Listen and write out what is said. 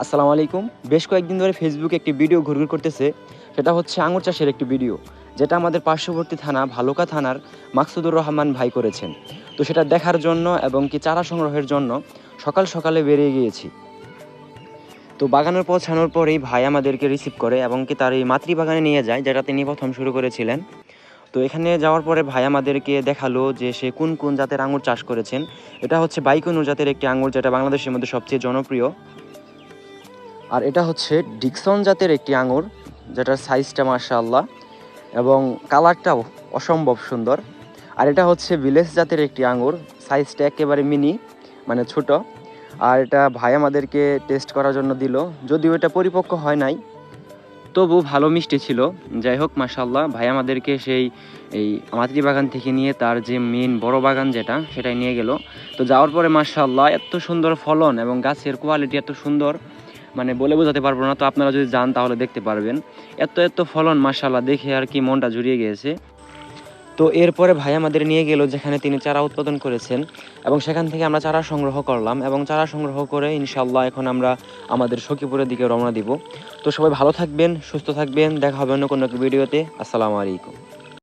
আসসালামু আলাইকুম। বেশ কয়েকদিন ধরে ফেসবুকে একটি ভিডিও ঘুরঘুর করতেছে, সেটা হচ্ছে আঙুর চাষের একটি ভিডিও, যেটা আমাদের পার্শ্ববর্তী থানা ভালুকা থানার মাকসুদুর রহমান ভাই করেছেন। তো সেটা দেখার জন্য এবং কি চারা সংগ্রহের জন্য সকাল সকালে বেরিয়ে গিয়েছি। তো বাগানে পৌঁছানোর পরেই ভাই আমাদেরকে রিসিভ করে এবং কি তার এই মাতৃবাগানে নিয়ে যায়, যেটা তিনি প্রথম শুরু করেছিলেন। তো এখানে যাওয়ার পরে ভাই আমাদেরকে দেখালো যে সে কোন কোন জাতের আঙুর চাষ করেছেন। এটা হচ্ছে বাইকুনুর জাতের একটি আঙুর, যেটা বাংলাদেশের মধ্যে সবচেয়ে জনপ্রিয়। আর এটা হচ্ছে ডিকসন জাতের একটি আঙুর, যেটার সাইজটা মাশাআল্লাহ এবং কালারটাও অসম্ভব সুন্দর। আর এটা হচ্ছে ভিলেজ জাতের একটি আঙুর, সাইজটা একেবারে মিনি, মানে ছোট। আর এটা ভাই আমাদেরকে টেস্ট করার জন্য দিল, যদিও এটা পরিপক্ক হয় নাই, তবু ভালো মিষ্টি ছিল। যাই হোক মাশাআল্লাহ, ভাই আমাদেরকে সেই এই মাতৃবাগান থেকে নিয়ে তার যে মেন বড় বাগান যেটা, সেটাই নিয়ে গেল। তো যাওয়ার পরে মাশাআল্লাহ এত সুন্দর ফলন এবং গাছের কোয়ালিটি এত সুন্দর, মানে বলে বোঝাতে পারবো না। তো আপনারা যদি যান তাহলে দেখতে পারবেন, এত এত ফলন মাশাআল্লাহ, দেখে আর কি মনটা জুড়িয়ে গিয়েছে। তো এরপরে ভাই আমাদের নিয়ে গেল যেখানে তিনি চারা উৎপাদন করেছেন, এবং সেখান থেকে আমরা চারা সংগ্রহ করলাম, এবং চারা সংগ্রহ করে ইনশাআল্লাহ এখন আমরা আমাদের সখীপুরের দিকে রওনা দিব। তো সবাই ভালো থাকবেন, সুস্থ থাকবেন, দেখা হবে অন্য কোনো ভিডিওতে। আসসালামু আলাইকুম।